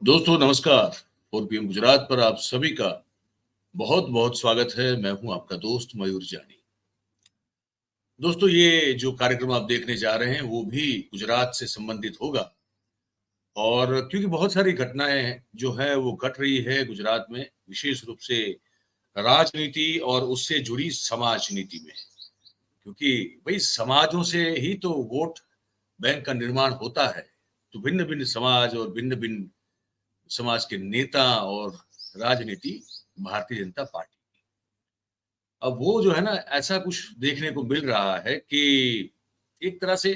दोस्तों नमस्कार। 4 PM गुजरात पर आप सभी का बहुत बहुत स्वागत है। मैं हूं आपका दोस्त मयूर जानी। दोस्तों ये जो कार्यक्रम आप देखने जा रहे हैं वो भी गुजरात से संबंधित होगा। और क्योंकि बहुत सारी घटनाएं जो है वो घट रही है गुजरात में, विशेष रूप से राजनीति और उससे जुड़ी समाज नीति में। क्योंकि भाई समाजों से ही तो वोट बैंक का निर्माण होता है। तो भिन्न भिन्न समाज और भिन्न भिन्न समाज के नेता और राजनीति भारतीय जनता पार्टी। अब वो जो है ना, ऐसा कुछ देखने को मिल रहा है कि एक तरह से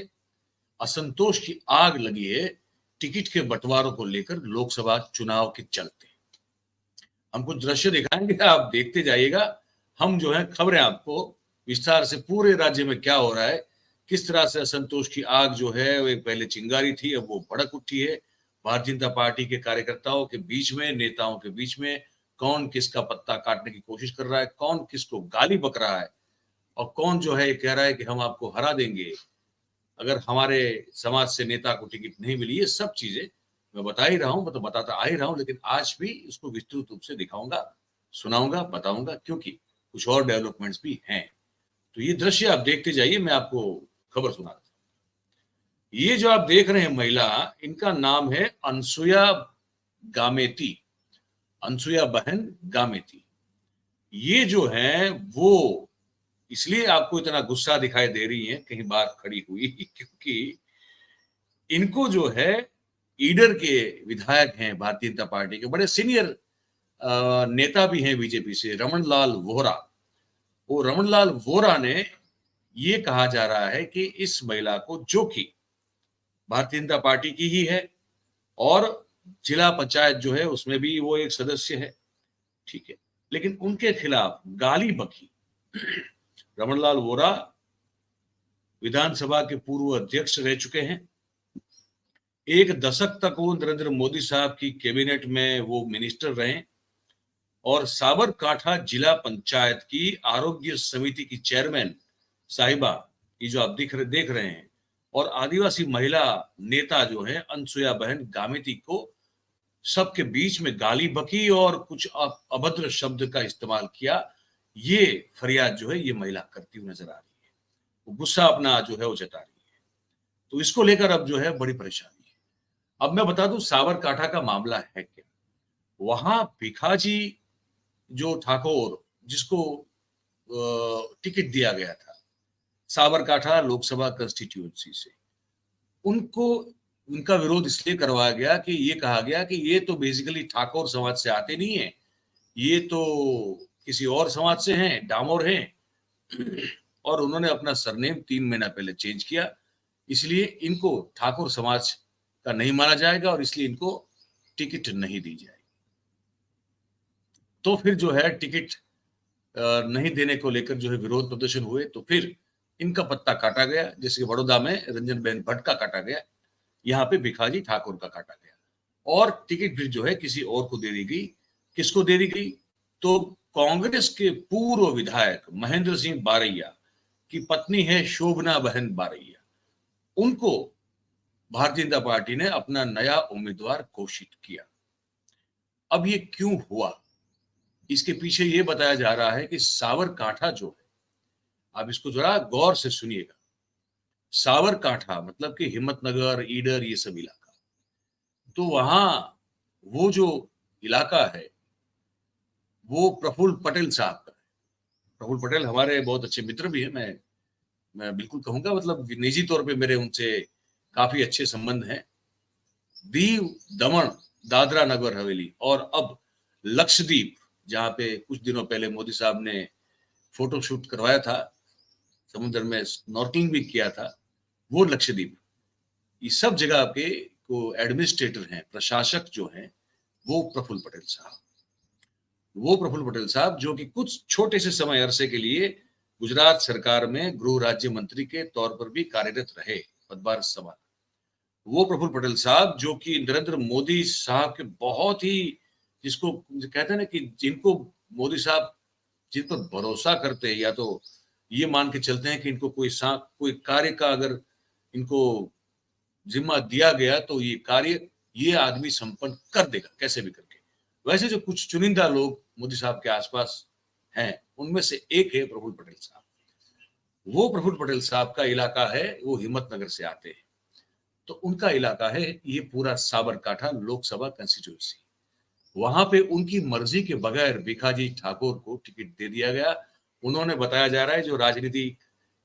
असंतोष की आग लगी है टिकट के बंटवारों को लेकर लोकसभा चुनाव के चलते। हम कुछ दृश्य दिखाएंगे, आप देखते जाइएगा। हम जो है खबरें आपको विस्तार से पूरे राज्य में क्या हो रहा है, किस तरह से असंतोष की आग जो है वो एक पहले चिंगारी थी, अब वो भड़क उठी है। भारतीय जनता पार्टी के कार्यकर्ताओं के बीच में, नेताओं के बीच में कौन किसका पत्ता काटने की कोशिश कर रहा है, कौन किसको गाली बक रहा है और कौन जो है कह रहा है कि हम आपको हरा देंगे अगर हमारे समाज से नेता को टिकट नहीं मिली। ये सब चीजें मैं बता ही रहा हूँ, मतलब बताता आ ही रहा हूँ, लेकिन आज भी इसको विस्तृत रूप से दिखाऊंगा, सुनाऊंगा, बताऊंगा, क्योंकि कुछ और डेवलपमेंट्स भी हैं। तो ये दृश्य आप देखते जाइए, मैं आपको खबर सुना रहा था। ये जो आप देख रहे हैं महिला, इनका नाम है अनसुया गामेती, अनसुया बहन गामेती। ये जो है वो इसलिए आपको इतना गुस्सा दिखाई दे रही है कहीं बाहर खड़ी हुई क्योंकि इनको जो है ईडर के विधायक हैं, भारतीय जनता पार्टी के बड़े सीनियर नेता भी हैं बीजेपी से, रमन लाल वोहरा। वो रमन लाल वोहरा ने ये कहा जा रहा है कि इस महिला को, जो कि भारतीय जनता पार्टी की ही है और जिला पंचायत जो है उसमें भी वो एक सदस्य है, ठीक है, लेकिन उनके खिलाफ गाली बकी। रमन लाल वोहरा विधानसभा के पूर्व अध्यक्ष रह चुके हैं। एक दशक तक वो नरेंद्र मोदी साहब की कैबिनेट में वो मिनिस्टर रहे और साबरकांठा जिला पंचायत की आरोग्य समिति की चेयरमैन साहिबा, ये जो आप देख रहे हैं, और आदिवासी महिला नेता जो है अनसुया बहन गामेती को सबके बीच में गाली बकी और कुछ अभद्र शब्द का इस्तेमाल किया। ये फरियाद जो है ये महिला करती हुई नजर आ रही है, वो गुस्सा अपना जो है वो जता रही है। तो इसको लेकर अब जो है बड़ी परेशानी है। अब मैं बता दूं साबरकांठा का मामला है क्या। वहां भिखाजी जो ठाकुर, जिसको टिकट दिया गया था साबरकांठा लोकसभा कंस्टिट्यूएंसी से, उनको उनका विरोध इसलिए करवाया गया कि ये कहा गया कि ये तो बेसिकली ठाकुर समाज से आते नहीं है, ये तो किसी और समाज से हैं, डामोर हैं, और उन्होंने अपना सरनेम 3 महीना पहले चेंज किया, इसलिए इनको ठाकुर समाज का नहीं माना जाएगा और इसलिए इनको टिकट नहीं दी जाएगी। तो फिर जो है टिकट नहीं देने को लेकर जो है विरोध प्रदर्शन हुए, तो फिर इनका पत्ता काटा गया, जैसे बड़ौदा में रंजन बहन भट्ट का काटा गया, यहाँ पे भिखाजी ठाकुर का काटा गया और टिकट फिर जो है किसी और को दे दी गई। किसको दे दी गई? तो कांग्रेस के पूर्व विधायक महेंद्र सिंह बारैया की पत्नी है शोभना बहन बारैया, उनको भारतीय जनता पार्टी ने अपना नया उम्मीदवार घोषित किया। अब ये क्यों हुआ, इसके पीछे ये बताया जा रहा है कि साबरकांठा जो है, आप इसको जरा गौर से सुनिएगा। साबरकांठा मतलब कि हिम्मतनगर, ईडर, ये सब इलाका, तो वहां वो जो इलाका है वो प्रफुल्ल पटेल साहब का है। प्रफुल्ल पटेल हमारे बहुत अच्छे मित्र भी हैं, मैं बिल्कुल कहूंगा, मतलब निजी तौर पे मेरे उनसे काफी अच्छे संबंध हैं। दीव, दमन, दादरा नगर हवेली और अब लक्षद्वीप, जहां पे कुछ दिनों पहले मोदी साहब ने फोटो शूट करवाया था, समुद्र में स्नॉर्कलिंग भी किया था, वो लक्षद्वीप, ये सब जगह के को एडमिनिस्ट्रेटर हैं, प्रशासक जो हैं, वो प्रफुल्ल पटेल साहब। वो प्रफुल्ल पटेल साहब जो कि कुछ छोटे से समय अरसे के लिए गुजरात सरकार में गृह राज्य मंत्री के तौर पर भी कार्यरत रहे, पदभार संभाला। वो प्रफुल्ल पटेल साहब जो कि नरेंद्र मोदी साहब के बहुत ही, जिसको कहते हैं ना कि जिनको मोदी साहब जिन पर भरोसा करते हैं, या तो ये मान के चलते हैं कि इनको कोई कार्य का अगर इनको जिम्मा दिया गया तो ये कार्य ये आदमी संपन्न कर देगा कैसे भी करके। वैसे जो कुछ चुनिंदा लोग मोदी साहब के आसपास हैं, उनमें से एक है प्रफुल्ल पटेल साहब। वो प्रफुल्ल पटेल साहब का इलाका है, वो हिम्मतनगर से आते हैं, तो उनका इलाका है ये पूरा साबरकांठा लोकसभा कंस्टिट्यूंसी। वहां पे उनकी मर्जी के बगैर भिखाजी ठाकुर को टिकट दे दिया गया। उन्होंने बताया जा रहा है, जो राजनीति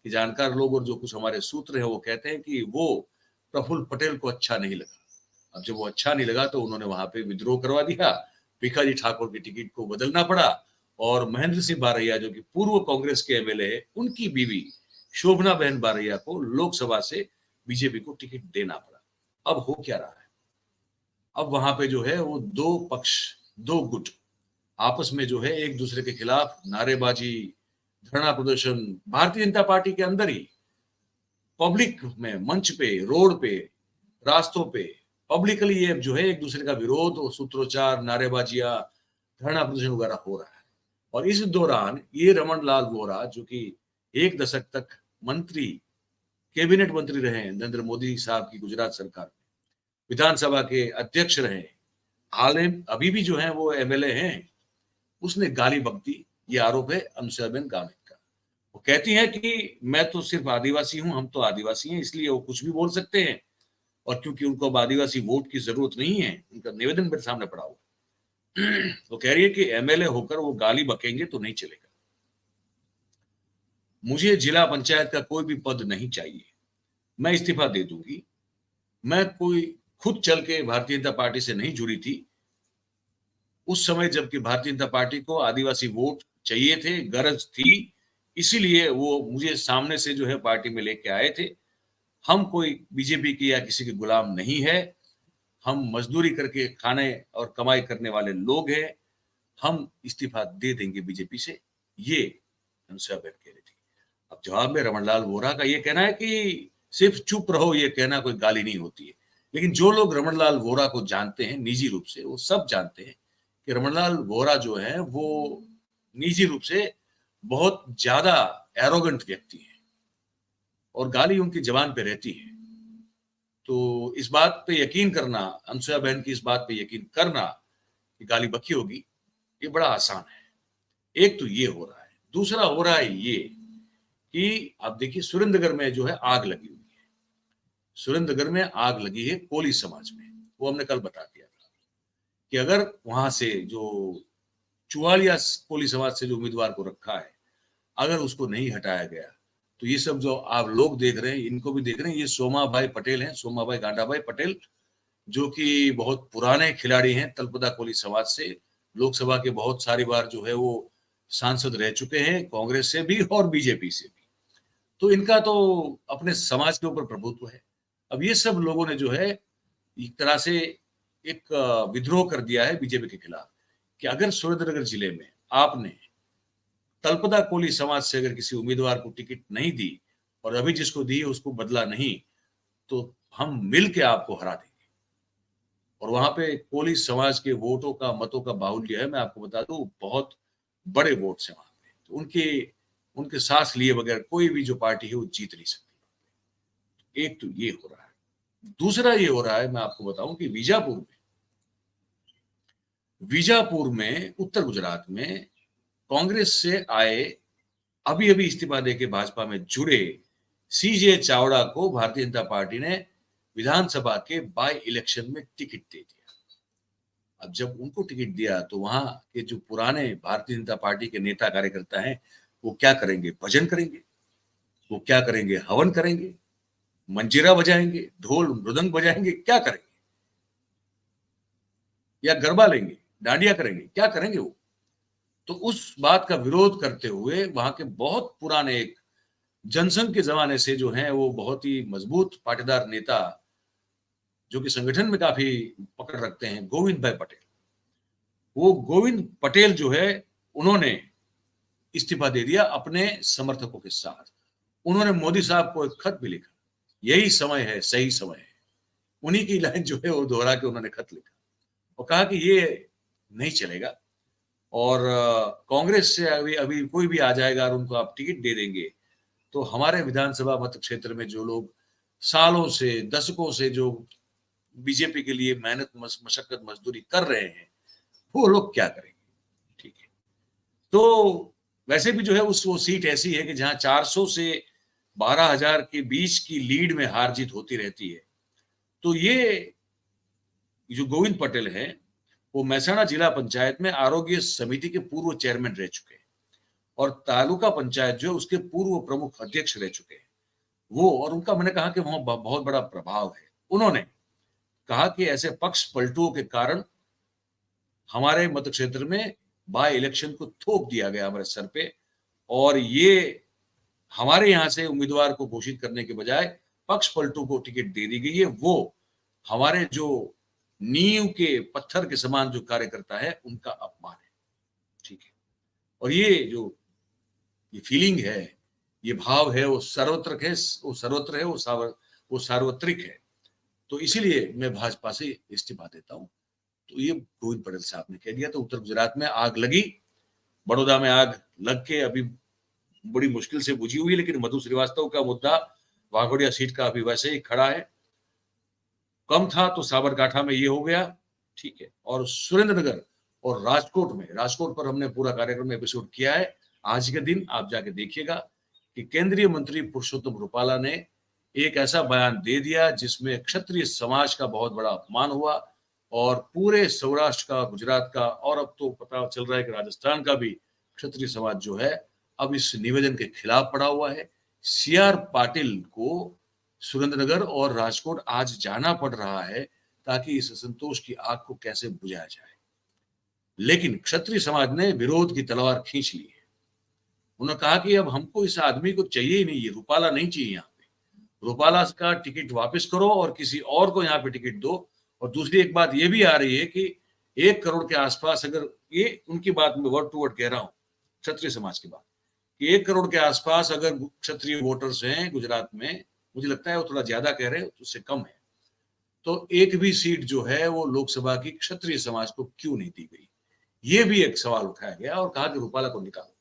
के जानकार लोग और जो कुछ हमारे सूत्र हैं वो कहते हैं कि वो प्रफुल्ल पटेल को अच्छा नहीं लगा। अब जब वो अच्छा नहीं लगा तो उन्होंने वहां पे विद्रोह करवा दिया, भिखाजी ठाकुर की टिकट को बदलना पड़ा और महेंद्र सिंह बारैया जो कि पूर्व कांग्रेस के एमएलए है, उनकी बीवी शोभना बहन बारैया को लोकसभा से बीजेपी को टिकट देना पड़ा। अब हो क्या रहा है, अब वहां पे जो है वो दो पक्ष, दो गुट आपस में जो है एक दूसरे के खिलाफ नारेबाजी, धरना प्रदर्शन, भारतीय जनता पार्टी के अंदर ही पब्लिक में, मंच पे, रोड पे, रास्तों पे पब्लिकली ये जो है एक दूसरे का विरोध और सूत्रोच्चार, नारेबाजियां, धरना प्रदर्शन वगैरह हो रहा है। और इस दौरान ये रमन लाल वोरा जो कि एक दशक तक मंत्री, कैबिनेट मंत्री रहे नरेंद्र मोदी साहब की गुजरात सरकार में, विधानसभा के अध्यक्ष रहे, हाल में अभी भी जो है वो एमएलए हैं, उसने गाली बक दी। ये आरोप है अनुसुईयाबेन गावित का। वो कहती हैं कि मैं तो सिर्फ आदिवासी हूं, हम तो आदिवासी हैं, इसलिए वो कुछ भी बोल सकते हैं, और क्योंकि उनको अब आदिवासी वोट की जरूरत नहीं है, उनका निवेदन मेरे सामने पड़ा हुआ। वो कह रही है कि एमएलए होकर वो गाली बकेंगे तो नहीं चलेगा। मुझे जिला पंचायत का कोई भी पद नहीं चाहिए, मैं इस्तीफा दे दूंगी। मैं कोई खुद चल के भारतीय जनता पार्टी से नहीं जुड़ी थी उस समय, जबकि भारतीय जनता पार्टी को आदिवासी वोट चाहिए थे, गरज थी, इसीलिए वो मुझे सामने से जो है पार्टी में लेके आए थे। हम कोई बीजेपी के या किसी के गुलाम नहीं है, हम मजदूरी करके खाने और कमाई करने वाले लोग हैं, हम इस्तीफा दे देंगे बीजेपी से, ये अनुसुईयाबेन कह रही थी। अब जवाब में रमनलाल वोरा का ये कहना है कि सिर्फ चुप रहो, ये कहना कोई गाली नहीं होती है। लेकिन जो लोग रमनलाल वोरा को जानते हैं निजी रूप से, वो सब जानते हैं कि रमनलाल वोरा जो है वो निजी रूप से बहुत ज्यादा एरोगेंट व्यक्ति है और गाली उनकी जबान पे रहती है। तो इस बात पे यकीन करना, अनुसुईया बहन की इस बात पे यकीन करना कि गाली बकी होगी, ये बड़ा आसान है। एक तो ये हो रहा है, दूसरा हो रहा है ये कि आप देखिए सुरेंद्रनगर में जो है आग लगी हुई है। सुरेंद्रनगर में आग लगी है कोली समाज में, वो हमने कल बता दिया था कि अगर वहां से जो चुवालिया कोली समाज से जो उम्मीदवार को रखा है, अगर उसको नहीं हटाया गया तो ये सब जो आप लोग देख रहे हैं, इनको भी देख रहे हैं, ये सोमाभाई पटेल हैं, सोमाभाई गांडाभाई पटेल, जो कि बहुत पुराने खिलाड़ी हैं तलपदा कोली समाज से, लोकसभा के बहुत सारी बार जो है वो सांसद रह चुके हैं, कांग्रेस से भी और बीजेपी से भी। तो इनका तो अपने समाज के ऊपर प्रभुत्व है। अब ये सब लोगों ने जो है एक तरह से एक विद्रोह कर दिया है बीजेपी के खिलाफ कि अगर सुरेंद्रनगर जिले में आपने तलपदा कोली समाज से अगर किसी उम्मीदवार को टिकट नहीं दी और अभी जिसको दी उसको बदला नहीं, तो हम मिल के आपको हरा देंगे। और वहां पे कोली समाज के वोटों का, मतों का बाहुल्य है, मैं आपको बता दूं बहुत बड़े वोट से वहां पे, तो उनके सांस लिए बगैर कोई भी जो पार्टी है वो जीत नहीं सकती। एक तो ये हो रहा है, दूसरा ये हो रहा है, मैं आपको बताऊं कि बीजापुर में उत्तर गुजरात में कांग्रेस से आए, अभी अभी इस्तीफा देके भाजपा में जुड़े सीजे चावड़ा को भारतीय जनता पार्टी ने विधानसभा के बाय इलेक्शन में टिकट दे दिया। अब जब उनको टिकट दिया तो वहां के जो पुराने भारतीय जनता पार्टी के नेता कार्यकर्ता हैं, वो क्या करेंगे? भजन करेंगे, वो क्या करेंगे? हवन करेंगे, मंजीरा बजाएंगे, ढोल मृदंग बजाएंगे, क्या करेंगे? या गरबा लेंगे, डांडिया करेंगे, क्या करेंगे वो? तो उस बात का विरोध करते हुए वहां के बहुत पुराने एक जनसंघ के जमाने से जो है वो बहुत ही मजबूत पाटीदार नेता, जो कि संगठन में काफी पकड़ रखते हैं, गोविंद भाई पटेल, वो गोविंद पटेल जो है उन्होंने इस्तीफा दे दिया अपने समर्थकों के साथ। उन्होंने मोदी साहब को एक खत भी लिखा, यही समय है, सही समय है, उन्हीं की लाइन जो है वो दोहरा के उन्होंने खत लिखा और कहा कि ये नहीं चलेगा और कांग्रेस से अभी अभी कोई भी आ जाएगा और उनको आप टिकट दे देंगे तो हमारे विधानसभा मत क्षेत्र में जो लोग सालों से, दशकों से जो बीजेपी के लिए मेहनत मशक्कत मजदूरी कर रहे हैं, वो लोग क्या करेंगे? ठीक है, तो वैसे भी जो है वो सीट ऐसी है कि जहां 400 से 12,000 के बीच की लीड में हार जीत होती रहती है। तो ये जो गोविंद पटेल है, वो मेहसाणा जिला पंचायत में आरोग्य समिति के पूर्व चेयरमैन रह चुके हैं और तालुका पंचायत जो है उसके पूर्व प्रमुख अध्यक्ष रह चुके हैं वो। और उनका मैंने कहा कि वहां बहुत बड़ा प्रभाव है। उन्होंने कहा कि ऐसे पक्ष पलटुओं के कारण हमारे मत क्षेत्र में बाय इलेक्शन को थोप दिया गया हमारे सर पे, और ये हमारे यहां से उम्मीदवार को घोषित करने के बजाय पक्ष पलटू को टिकट दे दी गई है। वो हमारे जो नींव के पत्थर के समान जो कार्यकर्ता है उनका अपमान है। ठीक है, और ये जो ये फीलिंग है, ये भाव है, वो सर्वत्र है, वो सर्वत्र है, वो सार्वत्रिक है। तो इसीलिए मैं भाजपा से इस्तीफा देता हूं। तो ये गोविंद पटेल साहब ने कह दिया। तो उत्तर गुजरात में आग लगी, बड़ौदा में आग लग के अभी बड़ी मुश्किल से बुझी हुई है, लेकिन मधु श्रीवास्तव का मुद्दा वाघोडिया सीट का अभी वैसे ही खड़ा है। कम था तो साबरकाठा में ये हो गया। ठीक है, और सुरेंद्रनगर और राजकोट पर हमने पूरा कार्यक्रम एपिसोड किया है। आज के दिन आप जाके देखिएगा कि केंद्रीय मंत्री पुरुषोत्तम रूपाला ने एक ऐसा बयान दे दिया जिसमें क्षत्रिय समाज का बहुत बड़ा अपमान हुआ, और पूरे सौराष्ट्र का, गुजरात का, और अब तो पता चल रहा है कि राजस्थान का भी क्षत्रिय समाज जो है अब इस निवेदन के खिलाफ पड़ा हुआ है। सीआर पाटिल को सुरेंद्रनगर और राजकोट आज जाना पड़ रहा है ताकि इस असंतोष की आग को कैसे बुझाया जाए। लेकिन क्षत्रिय समाज ने विरोध की तलवार खींच ली है। उन्होंने कहा कि अब हमको इस आदमी को चाहिए ही नहीं, ये रूपाला नहीं चाहिए। यहाँ पे रूपाला का टिकट वापस करो और किसी और को यहाँ पे टिकट दो। और दूसरी एक बात ये भी आ रही है कि 1 करोड़ के आसपास, अगर ये उनकी बात में वर्ड टू वर्ड कह रहा हूं, क्षत्रिय समाज की बात, कि 1 करोड़ के आसपास अगर क्षत्रिय वोटर्स हैं गुजरात में, मुझे लगता है वो थोड़ा ज्यादा कह रहे हैं, उससे कम है, तो एक भी सीट जो है वो लोकसभा की क्षत्रिय समाज को क्यों नहीं दी गई, ये भी एक सवाल उठाया गया और कहा कि रूपाला को निकालो।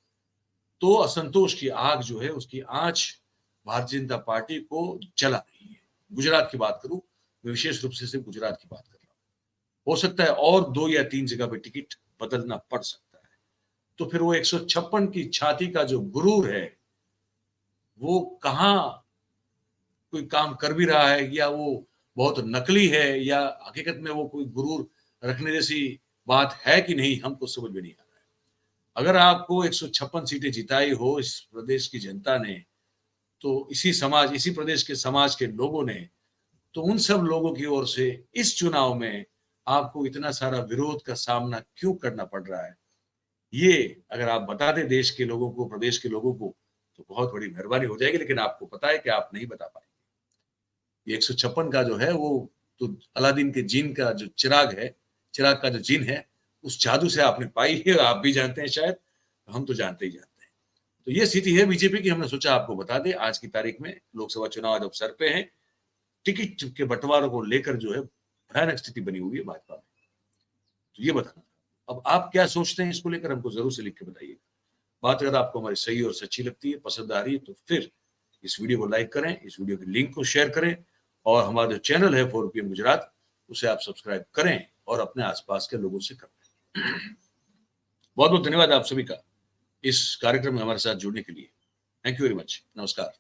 तो असंतोष की आग जो है उसकी आंच भारतीय जनता पार्टी को जला रही है। गुजरात की बात करूं, विशेष रूप से सिर्फ गुजरात की बात कर रहा हूं। हो सकता है और 2 या 3 जगह पे टिकट बदलना पड़ सकता है। तो फिर वो 156 की छाती का जो गुरूर है वो कहां कोई काम कर भी रहा है, या वो बहुत नकली है, या हकीकत में वो कोई गुरूर रखने जैसी बात है कि नहीं, हमको समझ में नहीं आ रहा है। अगर आपको 156 सीटें जिताई हो इस प्रदेश की जनता ने, तो इसी प्रदेश के समाज के लोगों ने, तो उन सब लोगों की ओर से इस चुनाव में आपको इतना सारा विरोध का सामना क्यों करना पड़ रहा है, ये अगर आप बता दें देश के लोगों को, प्रदेश के लोगों को, तो बहुत बड़ी मेहरबानी हो जाएगी। लेकिन आपको पता है कि आप नहीं बता पाएंगे। 156 का जो है वो तो अलादीन के जिन का जो चिराग का जो जिन है, उस जादू से आपने पाई है। आप भी जानते हैं शायद, हम तो जानते ही जानते हैं। तो ये स्थिति है बीजेपी की। हमने सोचा आपको बता दें आज की तारीख में लोकसभा चुनाव जब सर पे है, टिकट के बंटवारों को लेकर जो है भयानक स्थिति बनी हुई है भाजपा में। तो ये बताना। अब आप क्या सोचते हैं इसको लेकर, हमको जरूर से लिख के बताइएगा। बात अगर आपको हमारी सही और सच्ची लगती है, पसंद आ रही है, तो फिर इस वीडियो को लाइक करें, इस वीडियो के लिंक को शेयर करें, और हमारा जो चैनल है 4PM गुजरात, उसे आप सब्सक्राइब करें और अपने आसपास के लोगों से करें। बहुत बहुत धन्यवाद आप सभी का इस कार्यक्रम में हमारे साथ जुड़ने के लिए। Thank you very much. नमस्कार।